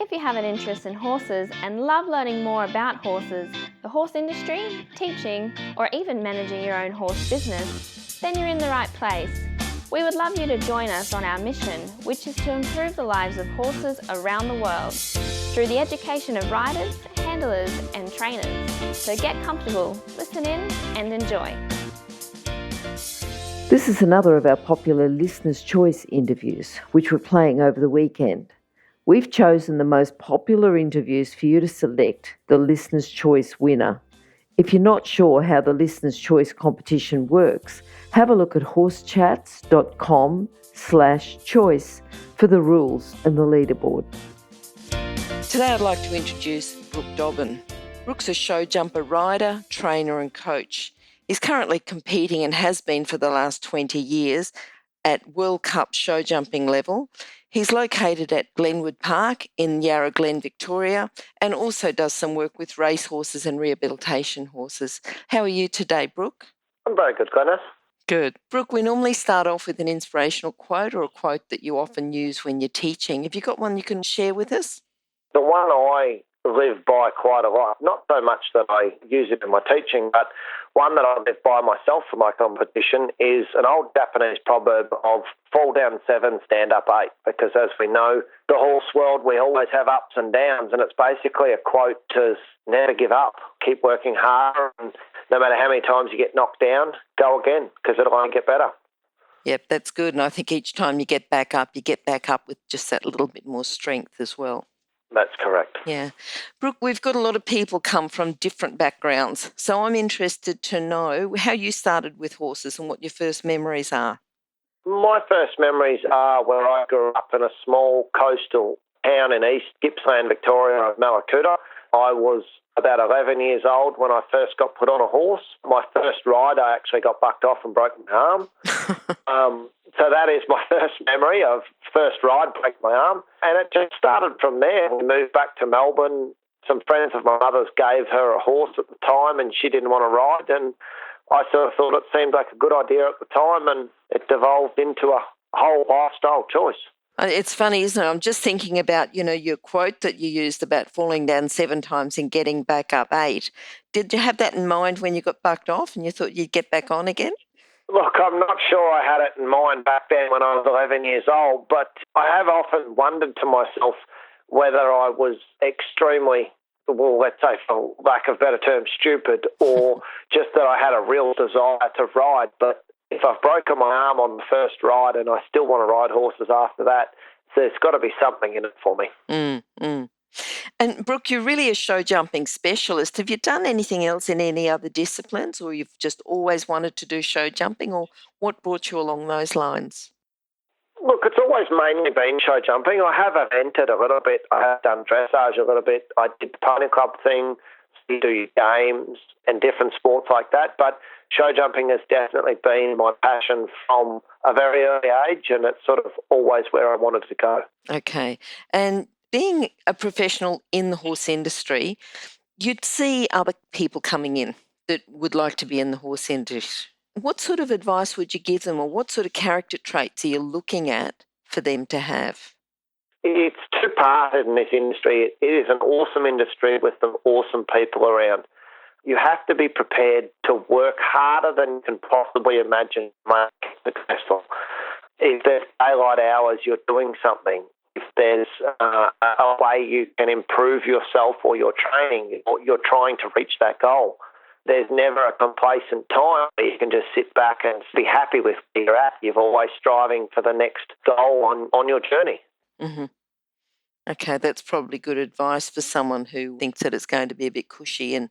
if you have an interest in horses and love learning more about horses, the horse industry, teaching, or even managing your own horse business, then you're in the right place. We would love you to join us on our mission, which is to improve the lives of horses around the world through the education of riders, handlers, and trainers. So get comfortable, listen in, and enjoy. This is another of our popular Listener's Choice interviews, which we're playing over the weekend. We've chosen the most popular interviews for you to select the Listener's Choice winner. If you're not sure how the Listener's Choice competition works, have a look at horsechats.com/choice for the rules and the leaderboard. Today I'd like to introduce Brook Dobbin. Brook's a show jumper rider, trainer and coach. He's currently competing and has been for the last 20 years at World Cup show jumping level. He's located at Glenwood Park in Yarra Glen, Victoria, and also does some work with racehorses and rehabilitation horses. How are you today, Brook? I'm very good, Glenys. Good. Brook, we normally start off with an inspirational quote or a quote that you often use when you're teaching. Have you got one you can share with us? The one I live by quite a lot, not so much that I use it in my teaching, but one that I live by myself for my competition is an old Japanese proverb of fall down 7, stand up 8, because as we know, the horse world, we always have ups and downs, and it's basically a quote to never give up, keep working harder, and no matter how many times you get knocked down, go again, because it'll only get better. Yep, that's good, and I think each time you get back up with just that little bit more strength as well. That's correct. Yeah. Brook, we've got a lot of people come from different backgrounds, so I'm interested to know how you started with horses and what your first memories are. My first memories are where I grew up in a small coastal town in East Gippsland, Victoria, of Malakuta. I was about 11 years old when I first got put on a horse. My first ride, I actually got bucked off and broke my arm. So that is my first memory of first ride, break my arm. And it just started from there. We moved back to Melbourne. Some friends of my mother's gave her a horse at the time and she didn't want to ride. And I sort of thought it seemed like a good idea at the time, and it devolved into a whole lifestyle choice. It's funny, isn't it? I'm just thinking about, your quote that you used about falling down 7 times and getting back up 8. Did you have that in mind when you got bucked off and you thought you'd get back on again? Look, I'm not sure I had it in mind back then when I was 11 years old, but I have often wondered to myself whether I was extremely, well, let's say for lack of a better term, stupid, or just that I had a real desire to ride. But if I've broken my arm on the first ride and I still want to ride horses after that, there's got to be something in it for me. And Brook, you're really a show jumping specialist. Have you done anything else in any other disciplines, or you've just always wanted to do show jumping, or what brought you along those lines? Look, it's always mainly been show jumping. I have evented a little bit. I have done dressage a little bit. I did the pony club thing, do games and different sports like that. But show jumping has definitely been my passion from a very early age, and it's sort of always where I wanted to go. Okay. And being a professional in the horse industry, you'd see other people coming in that would like to be in the horse industry. What sort of advice would you give them, or what sort of character traits are you looking at for them to have? It's two-parted in this industry. It is an awesome industry with some awesome people around. You have to be prepared to work harder than you can possibly imagine to make it successful. If there's daylight hours, you're doing something. If there's a way you can improve yourself or your training, or you're trying to reach that goal, there's never a complacent time where you can just sit back and be happy with where you're at. You're always striving for the next goal on your journey. Mm-hmm. Okay, that's probably good advice for someone who thinks that it's going to be a bit cushy and,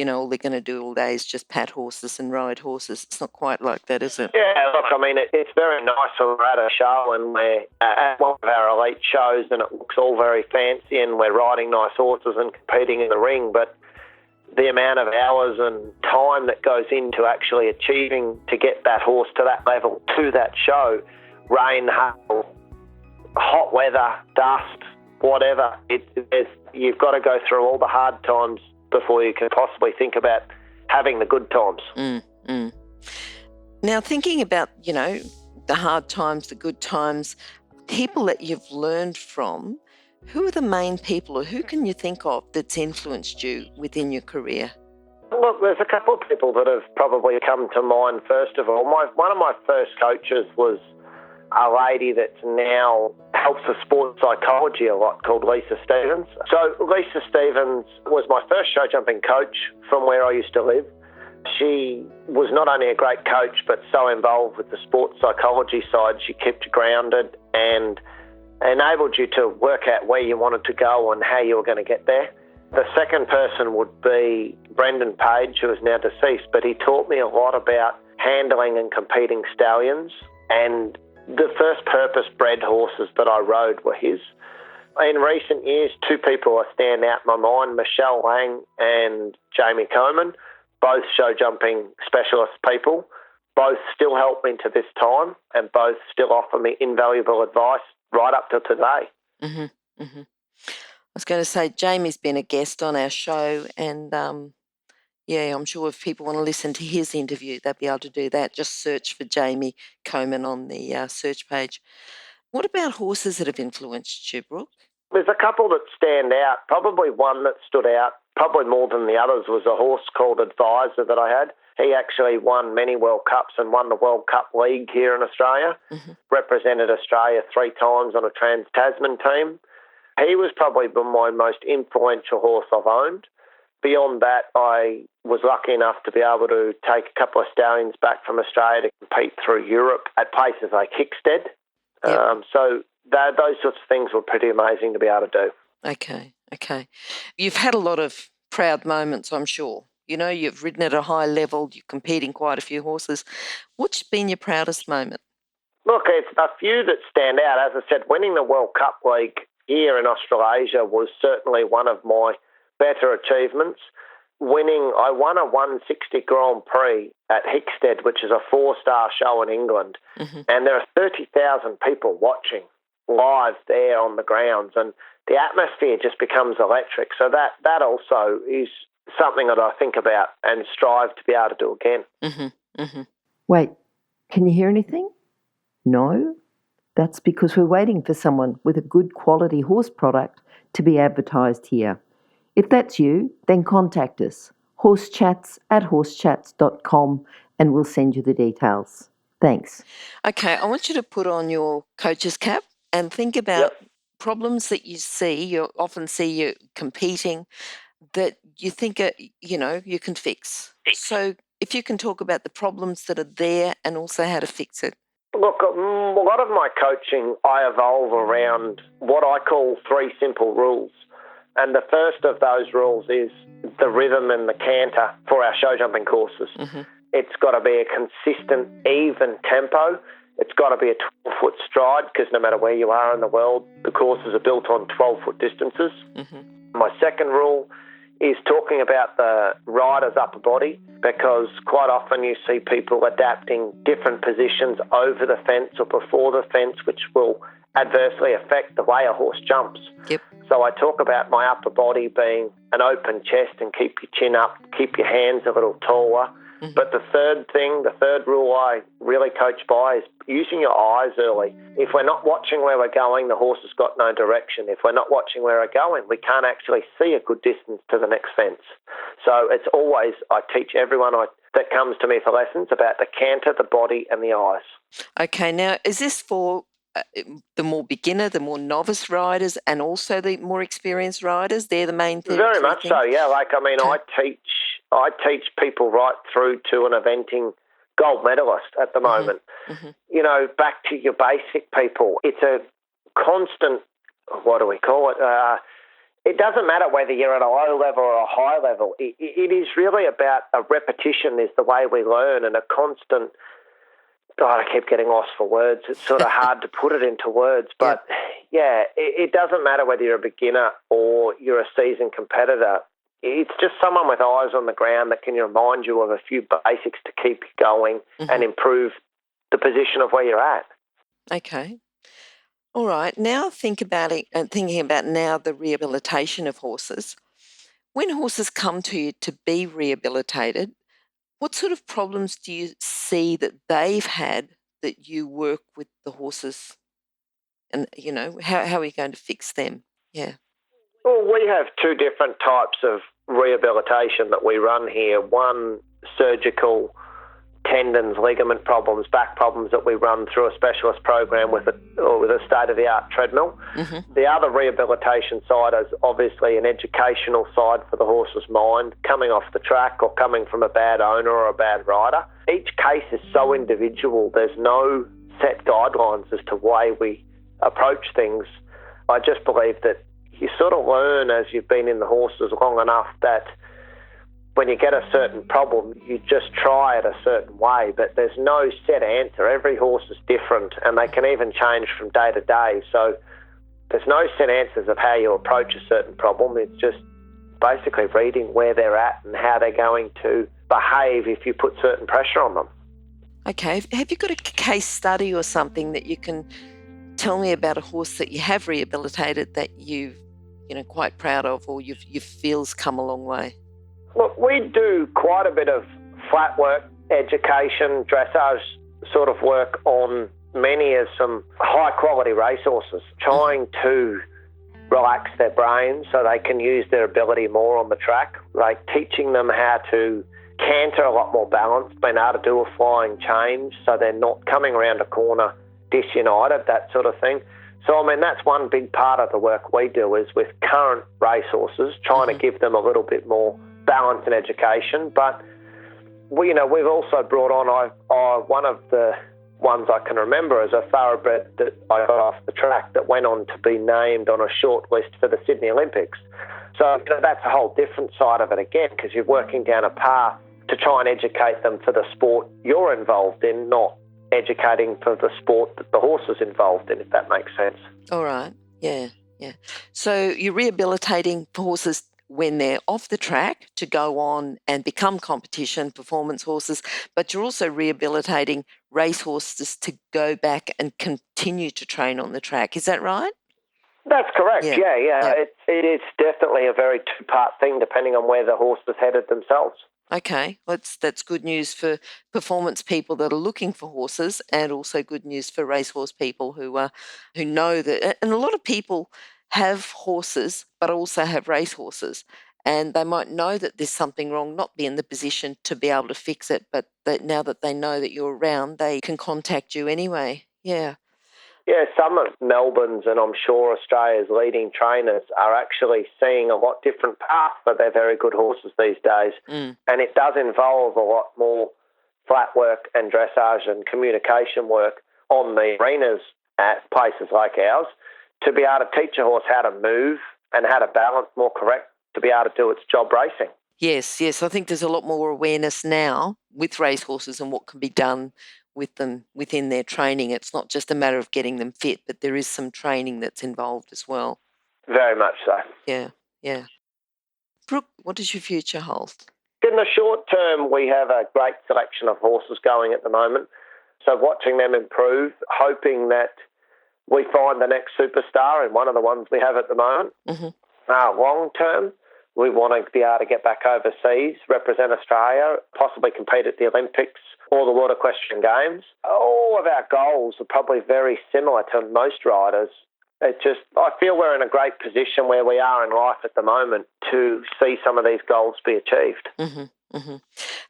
all they're going to do all day is just pat horses and ride horses. It's not quite like that, is it? Yeah, look, I mean, it's very nice when we're at a show and we're at one of our elite shows and it looks all very fancy and we're riding nice horses and competing in the ring, but the amount of hours and time that goes into actually achieving to get that horse to that level, to that show, rain, hail, hot weather, dust, whatever, you've got to go through all the hard times before you can possibly think about having the good times. Now, thinking about, the hard times, the good times, people that you've learned from, Who are the main people, or who can you think of that's influenced you within your career? Look, there's a couple of people that have probably come to mind. First of all, one of my first coaches was a lady that now helps with sports psychology a lot, called Lisa Stevens. So Lisa Stevens was my first show jumping coach from where I used to live. She was not only a great coach, but so involved with the sports psychology side, she kept you grounded and enabled you to work out where you wanted to go and how you were going to get there. The second person would be Brendan Page, who is now deceased, but he taught me a lot about handling and competing stallions, and the first purpose-bred horses that I rode were his. In recent years, two people stand out in my mind, Michelle Lang and Jamie Coleman, both show jumping specialist people. Both still help me to this time and both still offer me invaluable advice right up to today. Mm-hmm, mm-hmm. I was going to say, Jamie's been a guest on our show, and I'm sure if people want to listen to his interview, they'll be able to do that. Just search for Jamie Coleman on the search page. What about horses that have influenced you, Brooke? There's a couple that stand out. Probably one that stood out, probably more than the others, was a horse called Advisor that I had. He actually won many World Cups and won the World Cup League here in Australia, represented Australia 3 times on a Trans-Tasman team. He was probably my most influential horse I've owned. Beyond that, I was lucky enough to be able to take a couple of stallions back from Australia to compete through Europe at places like Hickstead. Yep. So those sorts of things were pretty amazing to be able to do. Okay. You've had a lot of proud moments, I'm sure. You know, you've ridden at a high level, you're competing quite a few horses. What's been your proudest moment? Look, it's a few that stand out. As I said, winning the World Cup League here in Australasia was certainly one of my better achievements. I won a 160 Grand Prix at Hickstead, which is a 4-star show in England, and there are 30,000 people watching live there on the grounds, and the atmosphere just becomes electric. So that also is something that I think about and strive to be able to do again. Wait, can you hear anything? No? That's because we're waiting for someone with a good quality horse product to be advertised here. If that's you, then contact us, horsechats@horsechats.com, and we'll send you the details. Thanks. Okay, I want you to put on your coach's cap and think about problems that you often see you competing that you think you can fix. So if you can talk about the problems that are there and also how to fix it. Look, a lot of my coaching, I evolve around what I call 3 simple rules. And the first of those rules is the rhythm and the canter for our show jumping courses. It's got to be a consistent, even tempo. It's got to be a 12-foot stride, because no matter where you are in the world, the courses are built on 12-foot distances. My second rule is talking about the rider's upper body, because quite often you see people adapting different positions over the fence or before the fence, which will adversely affect the way a horse jumps. Yep. So I talk about my upper body being an open chest and keep your chin up, keep your hands a little taller. But the third rule I really coach by is using your eyes early. If we're not watching where we're going, the horse has got no direction. If we're not watching where we're going, we can't actually see a good distance to the next fence. So it's always, I teach everyone that comes to me for lessons about the canter, the body and the eyes. Okay, now is this for the more beginner, the more novice riders, and also the more experienced riders? They're the main things. Very much so, yeah. I teach people right through to an eventing gold medalist at the moment. You know, back to your basic people. It's a constant, what do we call it? It doesn't matter whether you're at a low level or a high level. It is really about a repetition is the way we learn, and a constant. God, I keep getting lost for words. It's sort of hard to put it into words. But, it doesn't matter whether you're a beginner or you're a seasoned competitor. It's just someone with eyes on the ground that can remind you of a few basics to keep you going and improve the position of where you're at. Okay. All right. Now thinking about now the rehabilitation of horses. When horses come to you to be rehabilitated, what sort of problems do you see that they've had that you work with the horses, and how are you going to fix them? Yeah. Well, we have two different types of rehabilitation that we run here. One, surgical tendons, ligament problems, back problems that we run through a specialist program with a state-of-the-art treadmill. Mm-hmm. The other rehabilitation side is obviously an educational side for the horse's mind, coming off the track or coming from a bad owner or a bad rider. Each case is so individual. There's no set guidelines as to why we approach things. I just believe that you sort of learn as you've been in the horses long enough that when you get a certain problem, you just try it a certain way, but there's no set answer. Every horse is different and they can even change from day to day. So there's no set answers of how you approach a certain problem. It's just basically reading where they're at and how they're going to behave if you put certain pressure on them. Okay. Have you got a case study or something that you can tell me about a horse that you have rehabilitated that you've, quite proud of, or you feel's come a long way? Look, we do quite a bit of flat work, education, dressage sort of work on many of some high-quality racehorses, trying to relax their brains so they can use their ability more on the track, like teaching them how to canter a lot more balanced, being able to do a flying change so they're not coming around a corner disunited, that sort of thing. So, that's one big part of the work we do is with current racehorses, trying to give them a little bit more balance and education. But, we've also brought on, one of the ones I can remember as a thoroughbred that I got off the track that went on to be named on a short list for the Sydney Olympics. So, that's a whole different side of it again, because you're working down a path to try and educate them for the sport you're involved in, not educating for the sport that the horse is involved in, if that makes sense. All right. Yeah. So you're rehabilitating horses when they're off the track to go on and become competition performance horses, but you're also rehabilitating race horses to go back and continue to train on the track. Is that right? That's correct, yeah. Yep. It is definitely a very two-part thing depending on where the horse is headed themselves. Okay, that's good news for performance people that are looking for horses, and also good news for racehorse people who know that. And a lot of people have horses, but also have racehorses, and they might know that there's something wrong, not be in the position to be able to fix it, but that now that they know that you're around, they can contact you anyway. Yeah. Yeah, some of Melbourne's and I'm sure Australia's leading trainers are actually seeing a lot different paths for their very good horses these days. And it does involve a lot more flat work and dressage and communication work on the arenas at places like ours to be able to teach a horse how to move and how to balance more correct to be able to do its job racing. Yes. I think there's a lot more awareness now with racehorses and what can be done with them within their training. It's not just a matter of getting them fit, but there is some training that's involved as well. Very much so. Yeah. Brooke, what does your future hold? In the short term, we have a great selection of horses going at the moment. So watching them improve, hoping that we find the next superstar in one of the ones we have at the moment. Long term, we want to be able to get back overseas, represent Australia, possibly compete at the Olympics or the World Equestrian Games. All of our goals are probably very similar to most riders. I feel we're in a great position where we are in life at the moment to see some of these goals be achieved.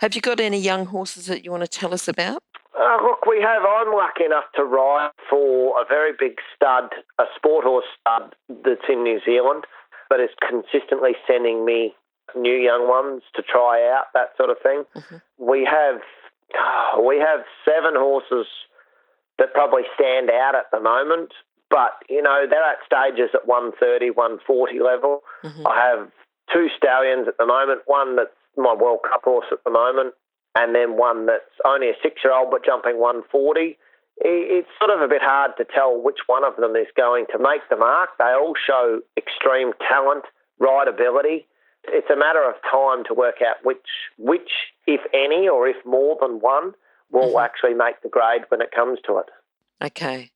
Have you got any young horses that you want to tell us about? Look, we have. I'm lucky enough to ride for a very big stud, a sport horse stud that's in New Zealand, but is consistently sending me new young ones to try out, that sort of thing. We have 7 horses that probably stand out at the moment, but, they're at stages at 130, 140 level. I have 2 stallions at the moment, one that's my World Cup horse at the moment, and then one that's only a 6-year-old but jumping 140. It's sort of a bit hard to tell which one of them is going to make the mark. They all show extreme talent, rideability. It's a matter of time to work out which, if any, or if more than one, will actually make the grade when it comes to it. Okay.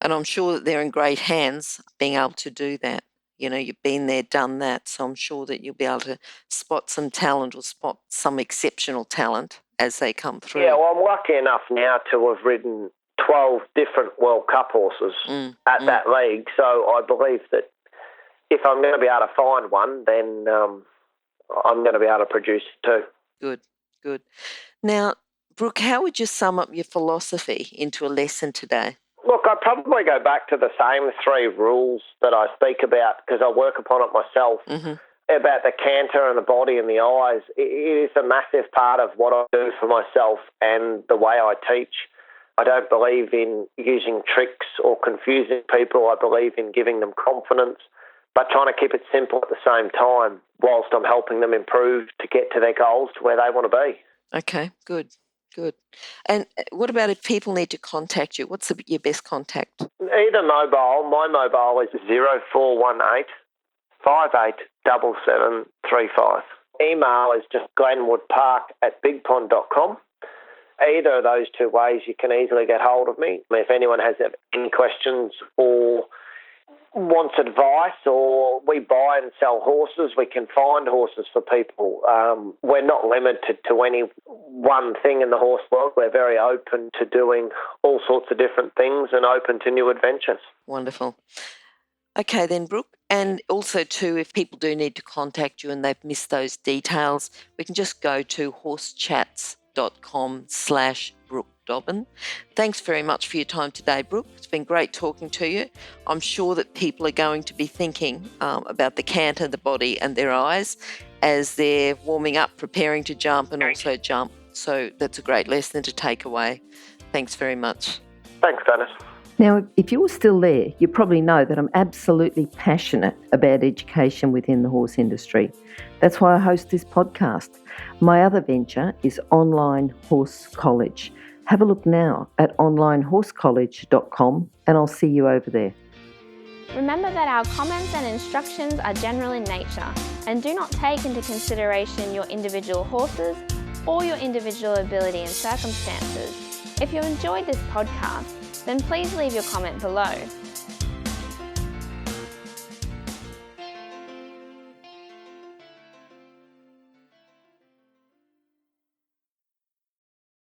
And I'm sure that they're in great hands being able to do that. You've been there, done that, so I'm sure that you'll be able to spot some talent or spot some exceptional talent as they come through. Yeah, well, I'm lucky enough now to have ridden 12 different World Cup horses at that league, so I believe that if I'm going to be able to find one, then I'm going to be able to produce it too. Good. Now, Brook, how would you sum up your philosophy into a lesson today? Look, I'd probably go back to the same 3 rules that I speak about because I work upon it myself. About the canter and the body and the eyes. It is a massive part of what I do for myself and the way I teach. I don't believe in using tricks or confusing people. I believe in giving them confidence, but trying to keep it simple at the same time whilst I'm helping them improve to get to their goals to where they want to be. Okay, good. And what about if people need to contact you? What's your best contact? Either mobile. My mobile is 0418 587735. Email is just glenwoodpark@bigpond.com. Either of those 2 ways, you can easily get hold of me. If anyone has any questions or wants advice, or we buy and sell horses, we can find horses for people. We're not limited to any one thing in the horse world. We're very open to doing all sorts of different things and open to new adventures. Wonderful. Okay then, Brook. And also too, if people do need to contact you and they've missed those details, we can just go to horsechats.com/Brook Dobbin. Thanks very much for your time today, Brook. It's been great talking to you. I'm sure that people are going to be thinking about the canter, the body and their eyes as they're warming up, preparing to jump and also jump. So that's a great lesson to take away. Thanks very much. Thanks, Dennis. Now, if you're still there, you probably know that I'm absolutely passionate about education within the horse industry. That's why I host this podcast. My other venture is Online Horse College. Have a look now at onlinehorsecollege.com and I'll see you over there. Remember that our comments and instructions are general in nature and do not take into consideration your individual horses or your individual ability and circumstances. If you enjoyed this podcast, then please leave your comment below.